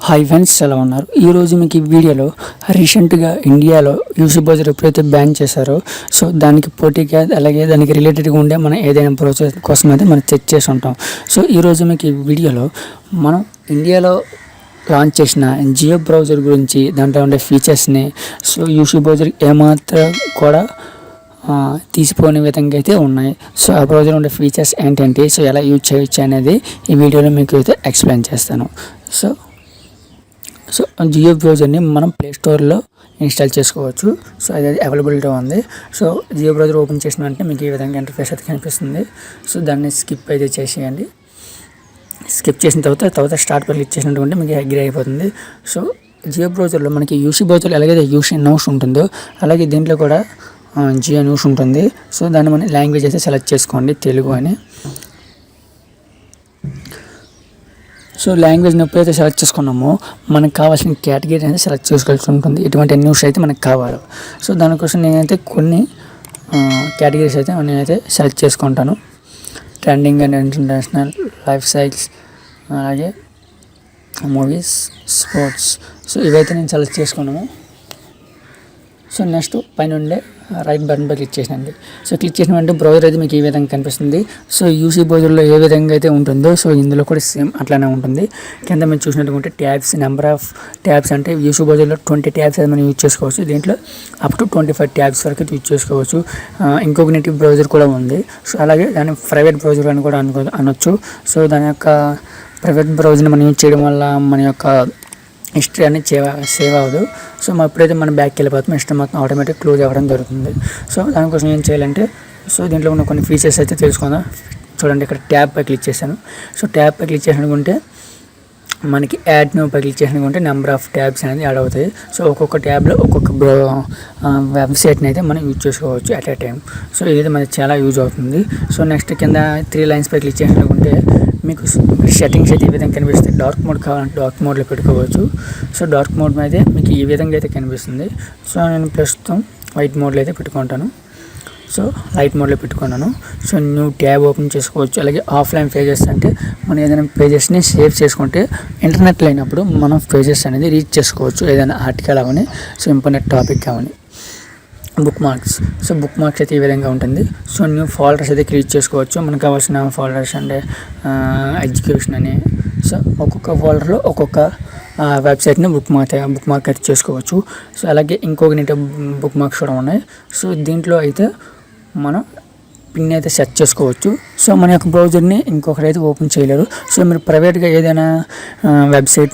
Hi friends, ఎలా ఉన్నారు? ఈరోజు మీకు ఈ వీడియోలో రీసెంట్గా ఇండియాలో యూసీ బ్రౌజర్ ఎప్పుడైతే బ్యాన్ చేశారో సో దానికి పోటీగా అలాగే దానికి రిలేటెడ్గా ఉండే మనం ఏదైనా బ్రౌజర్ కోసం అయితే మనం చెక్ చేసి ఉంటాం. సో ఈరోజు మీకు ఈ వీడియోలో మనం ఇండియాలో లాంచ్ చేసిన జియో బ్రౌజర్ గురించి, దాంట్లో ఉండే ఫీచర్స్ని, సో యూసీ బ్రౌజర్ ఏమాత్రం కూడా తీసిపోని విధంగా అయితే ఉన్నాయి. సో ఆ బ్రౌజర్ ఉండే ఫీచర్స్ ఏంటంటే, సో ఎలా యూజ్ చేయొచ్చు అనేది ఈ వీడియోలో మీకు అయితే ఎక్స్ప్లెయిన్ చేస్తాను. సో జియో బ్రౌజర్ని మనం ప్లే స్టోర్లో ఇన్స్టాల్ చేసుకోవచ్చు. సో అది అవైలబిలిటీ ఉంది. సో జియో బ్రౌజర్ ఓపెన్ చేసిన వెంటనే మీకు ఈ విధంగా ఇంటర్ఫేస్ అయితే కనిపిస్తుంది. సో దాన్ని స్కిప్ అయితే చేసేయండి. స్కిప్ చేసిన తర్వాత స్టార్ట్ పై క్లిక్ చేసినట్టుకుంటే మీకు అగ్రి అయిపోతుంది. సో జియో బ్రౌజర్లో మనకి యూసీ బ్రౌజర్లో ఎలాగైతే యూసీ న్యూస్ ఉంటుందో అలాగే దీంట్లో కూడా జియో న్యూస్ ఉంటుంది. సో దాన్ని మన లాంగ్వేజ్ అయితే సెలెక్ట్ చేసుకోండి, తెలుగు అని. సో లాంగ్వేజ్ని ఎప్పుడైతే సెలెక్ట్ చేసుకున్నామో మనకు కావాల్సిన కేటగిరీ అనేది సెలెక్ట్ చేసుకోవాల్సి ఉంటుంది, ఎటువంటి న్యూస్ అయితే మనకు కావాలో. సో దానికోసం నేనైతే కొన్ని కేటగిరీస్ అయితే నేనైతే సెలెక్ట్ చేసుకుంటాను. Trending and international, life styles, అలాగే మూవీస్, స్పోర్ట్స్. సో ఇవైతే నేను సెలెక్ట్ చేసుకున్నాము. సో నెక్స్ట్ పైన ఉండే రైట్ బటన్పై క్లిక్ చేసినండి. సో క్లిక్ చేసిన వెంటనే బ్రౌజర్ అయితే మీకు ఈ విధంగా కనిపిస్తుంది. సో యూసీ బ్రౌజర్లో ఏ విధంగా అయితే ఉంటుందో సో ఇందులో కూడా సేమ్ అట్లానే ఉంటుంది. కింద మీరు చూసినట్టుకుంటే ట్యాబ్స్, నెంబర్ ఆఫ్ ట్యాబ్స్ అంటే యూసీ బ్రౌజర్లో 20 ట్యాబ్స్ అయితే మనం యూజ్ చేసుకోవచ్చు. దీంట్లో అప్ టు 25 ట్యాబ్స్ వరకు యూజ్ చేసుకోవచ్చు. ఇంకొకటి బ్రౌజర్ కూడా ఉంది. సో అలాగే దాని ప్రైవేట్ బ్రౌజర్ అని కూడా అనొచ్చు. సో దాని యొక్క ప్రైవేట్ బ్రౌజర్ని మనం యూజ్ చేయడం వల్ల మన యొక్క హిస్టరీ అనేది సేవ్ అవ్వదు. సో ఎప్పుడైతే మనం బ్యాక్కి వెళ్ళిపోతాం హిస్టరీ మొత్తం ఆటోమేటిక్ క్లోజ్ అవ్వడం జరుగుతుంది. సో దానికోసం ఏం చేయాలంటే, సో దీంట్లో ఉన్న కొన్ని ఫీచర్స్ అయితే తెలుసుకుందాం. చూడండి, ఇక్కడ ట్యాబ్ పై క్లిక్ చేశాను. సో ట్యాబ్ పై క్లిక్ చేసినట్టుకుంటే మనకి యాడ్ న్యూ పై క్లిక్ చేసినట్టుకుంటే నెంబర్ ఆఫ్ ట్యాబ్స్ అనేది యాడ్ అవుతాయి. సో ఒక్కొక్క ట్యాబ్లో ఒక్కొక్క వెబ్సైట్ని అయితే మనం యూజ్ చేసుకోవచ్చు అట్ ఏ టైం. సో ఇదైతే మనకి చాలా యూజ్ అవుతుంది. సో నెక్స్ట్ కింద 3 లైన్స్ పై క్లిక్ చేసినట్టుకుంటే మీకు సెట్టింగ్స్ అయితే ఈ విధంగా కనిపిస్తాయి. డార్క్ మోడ్ కావాలంటే డార్క్ మోడ్లో పెట్టుకోవచ్చు. సో డార్క్ మోడ్ అయితే మీకు ఈ విధంగా అయితే కనిపిస్తుంది. సో నేను ప్రస్తుతం వైట్ మోడ్లో అయితే పెట్టుకుంటాను. సో లైట్ మోడ్లో పెట్టుకున్నాను. సో న్యూ ట్యాబ్ ఓపెన్ చేసుకోవచ్చు. అలాగే ఆఫ్లైన్ పేజెస్ అంటే మనం ఏదైనా పేజెస్ని సేవ్ చేసుకుంటే ఇంటర్నెట్ లేనప్పుడు మనం పేజెస్ అనేది రీచ్ చేసుకోవచ్చు, ఏదైనా ఆర్టికల్ అవని, సో ఇంపార్టెంట్ టాపిక్ అవని. Bookmarks, so bookmarks అయితే ఈ విధంగా ఉంటుంది. సో న్యూ ఫోల్డర్స్ అయితే క్రియేట్ చేసుకోవచ్చు. మనకు కావాల్సిన ఫోల్డర్స్ అంటే ఎడ్యుకేషన్ అని. సో ఒక్కొక్క ఫోల్డర్లో ఒక్కొక్క వెబ్సైట్ని బుక్ మార్క్ అయితే చేసుకోవచ్చు. సో అలాగే ఇంకొకటి బుక్ మార్క్స్ కూడా ఉన్నాయి. సో దీంట్లో అయితే మనం పిన్ అయితే సెట్ చేసుకోవచ్చు. సో మన యొక్క బ్రౌజర్ని ఇంకొకటి అయితే ఓపెన్ చేయలేరు. సో మీరు ప్రైవేట్గా ఏదైనా వెబ్సైట్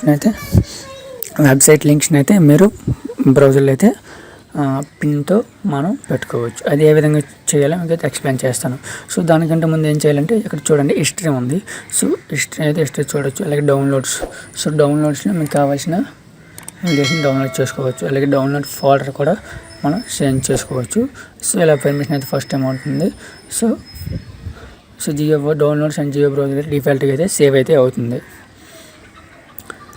లింక్స్ని అయితే మీరు బ్రౌజర్లో అయితే పిన్తో మనం పెట్టుకోవచ్చు. అది ఏ విధంగా చేయాలో మీకు అయితే ఎక్స్ప్లెయిన్ చేస్తాను. సో దానికంటే ముందు ఏం చేయాలంటే ఇక్కడ చూడండి, హిస్టరీ ఉంది. సో హిస్టరీ చూడవచ్చు. అలాగే డౌన్లోడ్స్. సో డౌన్లోడ్స్లో మీకు కావాల్సిన వీడియోస్ని డౌన్లోడ్ చేసుకోవచ్చు. అలాగే డౌన్లోడ్ ఫోల్డర్ కూడా మనం సేవ్ చేసుకోవచ్చు. సో ఇలా పర్మిషన్ అయితే ఫస్ట్ టైం ఉంటుంది. So Jio downloads and Jio browser డిఫాల్ట్గా అయితే సేవ్ అయితే అవుతుంది.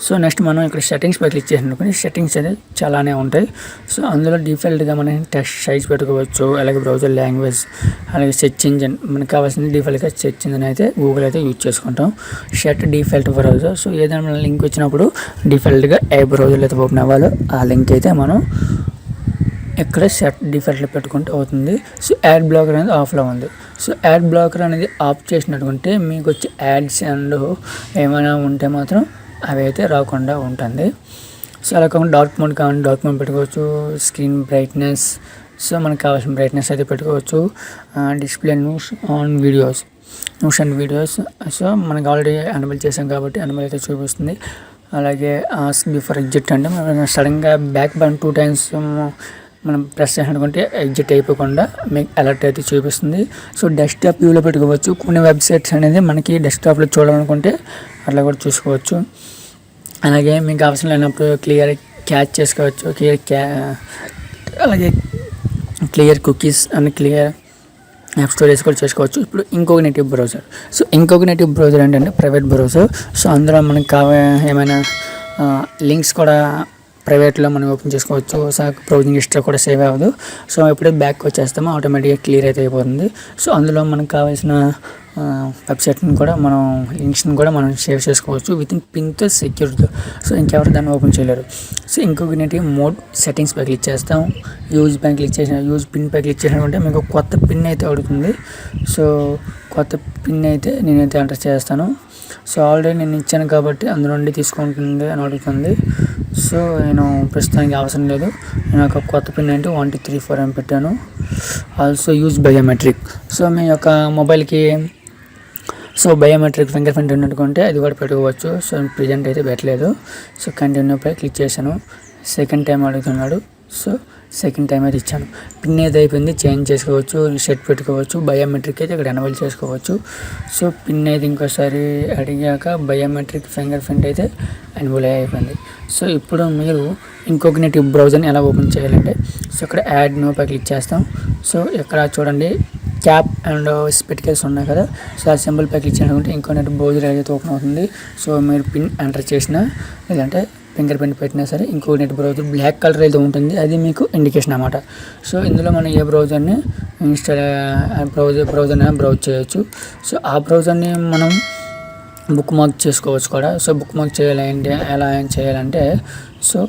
సో నెక్స్ట్ మనం ఇక్కడ సెట్టింగ్స్ పై క్లిక్ చేసినప్పుడు సెట్టింగ్స్ అయితే చాలానే ఉంటాయి. సో అందులో డిఫాల్ట్గా మనం టెక్స్ట్ సైజ్ పెట్టుకోవచ్చు. అలాగే బ్రౌజర్ లాంగ్వేజ్, అలాగే సెర్చ్ ఇంజిన్, మనకు కావాల్సింది డిఫాల్ట్గా సెర్చ్ ఇంజిన్ అయితే గూగుల్ అయితే యూజ్ చేసుకుంటాం. Set default browser. సో ఏదైనా మన లింక్ వచ్చినప్పుడు డిఫాల్ట్గా ఏ బ్రౌజర్లో అయితే ఓపెన్ అవ్వాలో ఆ లింక్ అయితే మనం ఇక్కడ సెట్ డిఫాల్ట్లో పెట్టుకుంటే అవుతుంది. సో యాడ్ బ్లాకర్ అనేది ఆఫ్లో ఉంది. సో యాడ్ బ్లాకర్ అనేది ఆఫ్ చేసినట్టుకుంటే మీకు వచ్చే యాడ్స్ అండ్ ఏమైనా ఉంటే మాత్రం అవి అయితే రాకుండా ఉంటుంది. సో అలా కాకుండా డార్క్ మోడ్ కావాలంటే డార్క్ మోడ్ పెట్టుకోవచ్చు. స్క్రీన్ బ్రైట్నెస్, సో మనకు కావాల్సిన బ్రైట్నెస్ అయితే పెట్టుకోవచ్చు. Display news and videos. So మనకు ఆల్రెడీ ఎనేబుల్ చేసాం కాబట్టి ఎనేబుల్ అయితే చూపిస్తుంది. అలాగే బిఫోర్ ఎగ్జిట్ అంటే మనం సడన్గా బ్యాక్ బటన్ 2 times మనం ప్రెస్ చేసినట్టుకుంటే ఎగ్జిట్ అయిపోకుండా మీకు అలర్ట్ అయితే చూపిస్తుంది. సో డెస్క్టాప్ వ్యూలో పెట్టుకోవచ్చు. కొన్ని వెబ్సైట్స్ అనేది మనకి డెస్క్టాప్లో చూడాలనుకుంటే అట్లా కూడా చూసుకోవచ్చు. అలాగే మీకు అవసరం లేనప్పుడు క్లియర్ క్యాచ్ చేసుకోవచ్చు. అలాగే clear cookies and clear app storage కూడా చేసుకోవచ్చు. ఇప్పుడు ఇంకొక బ్రౌజర్. సో ఇంకొక బ్రౌజర్ ఏంటంటే ప్రైవేట్ బ్రౌజర్. సో అందులో మనకి ఏమైనా లింక్స్ కూడా ప్రైవేట్లో మనం ఓపెన్ చేసుకోవచ్చు. సో బ్రౌజింగ్ హిస్టరీ కూడా సేవ్ అవ్వదు. సో ఎప్పుడైతే బ్యాక్ వచ్చేస్తామో ఆటోమేటిక్గా క్లియర్ అయితే అయిపోతుంది. సో అందులో మనకు కావాల్సిన వెబ్సైట్ని కూడా మనం లింక్స్ని కూడా మనం షేర్ చేసుకోవచ్చు విత్ ఇన్ పిన్తో సెక్యూర్గా. సో ఇంకెవరు దాన్ని ఓపెన్ చేయలేరు. సో ఇంకొకటి మోడ్ సెట్టింగ్స్ పై క్లిక్ చేస్తాం. యూజ్ పైన క్లిక్ చేసిన యూజ్ పిన్ పై క్లిక్ చేసినట్టుంటే మీకు కొత్త పిన్ అయితే అడుగుతుంది. సో కొత్త పిన్ అయితే నేనైతే ఎంటర్ చేస్తాను. సో ఆల్రెడీ నేను ఇచ్చాను కాబట్టి అందులో నుండి తీసుకుంటుంది అని అడుగుతుంది. సో నేను ప్రస్తుతానికి అవసరం లేదు. నేను ఒక కొత్త పిన్ అంటే 1234 అని పెట్టాను. Also use biometric. సో మీ యొక్క మొబైల్కి బయోమెట్రిక్ ఫింగర్ ప్రింట్ ఉన్నట్టుకుంటే అది కూడా పెట్టుకోవచ్చు. సో ప్రెజెంట్ అయితే పెట్టలేదు. సో కంటిన్యూ పై క్లిక్ చేశాను. సెకండ్ టైం అడుగుతున్నాడు. సో సెకండ్ టైం అయితే ఇచ్చాను. పిన్ అయితే అయిపోయింది. చేంజ్ చేసుకోవచ్చు, రీసెట్ పెట్టుకోవచ్చు. బయోమెట్రిక్ అయితే ఇక్కడ ఎనేబుల్ చేసుకోవచ్చు. సో పిన్ అయితే ఇంకోసారి అడిగాక బయోమెట్రిక్ ఫింగర్ ప్రింట్ అయితే ఎనేబుల్ అయిపోయింది. సో ఇప్పుడు మీరు ఇంకొకటి బ్రౌజర్ని ఎలా ఓపెన్ చేయాలంటే సో ఇక్కడ యాడ్ న్యూ పై క్లిక్ చేస్తాం. సో ఇక్కడ చూడండి క్యాప్ అండ్ స్పెటికల్స్ ఉన్నాయి కదా. సో ఆ సింబల్ పై క్లిక్ చేయాలనుకుంటే ఇంకొకటి బ్రౌజర్ అయితే ఓపెన్ అవుతుంది. సో మీరు పిన్ ఎంటర్ చేసినా లేదంటే ఫింగర్ ప్రింట్ పెట్టినా సరే ఇంకో నెట్ బ్రౌజర్ బ్లాక్ కలర్ అయితే ఉంటుంది. అది మీకు ఇండికేషన్ అన్నమాట. సో ఇందులో మనం ఏ బ్రౌజర్ని బ్రౌజర్ని బ్రౌజ్ చేయొచ్చు. సో ఆ బ్రౌజర్ని మనం బుక్ మార్క్ చేసుకోవచ్చు కూడా. సో బుక్ మార్క్ చేయాలంటే ఎలా చేయాలంటే సో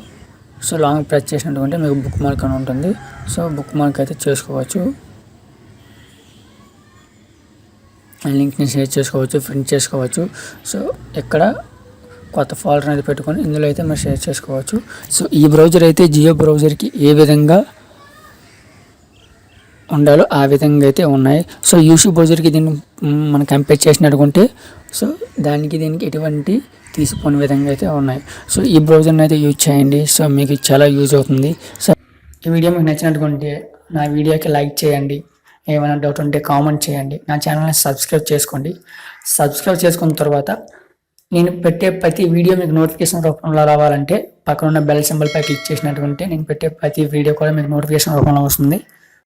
లాంగ్ ప్రెస్ చేసినట్టుకుంటే మీకు బుక్ మార్క్ అని ఉంటుంది. సో బుక్ మార్క్ అయితే చేసుకోవచ్చు. లింక్ని షేర్ చేసుకోవచ్చు, ప్రింట్ చేసుకోవచ్చు. సో ఇక్కడ కొత్త ఫోల్డర్ అనేది పెట్టుకొని ఇందులో అయితే మీరు షేర్ చేసుకోవచ్చు. సో ఈ బ్రౌజర్ అయితే జియో బ్రౌజర్కి ఏ విధంగా ఉండాలో ఆ విధంగా అయితే ఉన్నాయి. సో యూట్యూబ్ బ్రౌజర్కి దీన్ని మనం కంపేర్ చేసినట్టుకుంటే సో దానికి దీనికి ఎటువంటి తీసిపోని విధంగా అయితే ఉన్నాయి. సో ఈ బ్రౌజర్ని అయితే యూజ్ చేయండి. సో మీకు చాలా యూజ్ అవుతుంది. సో ఈ వీడియో మీకు నచ్చినట్టుకుంటే నా వీడియోకి లైక్ చేయండి. ఏమైనా డౌట్ ఉంటే కామెంట్ చేయండి. నా ఛానల్ని సబ్స్క్రైబ్ చేసుకోండి. సబ్స్క్రైబ్ చేసుకున్న తర్వాత నేను పెట్టే ప్రతి వీడియో మీకు నోటిఫికేషన్ రూపంలో రావాలంటే పక్కన ఉన్న బెల్ సింబల్ పై క్లిక్ చేసినట్టుకుంటే నేను పెట్టే ప్రతి వీడియో కూడా మీకు నోటిఫికేషన్ రూపంలో వస్తుంది.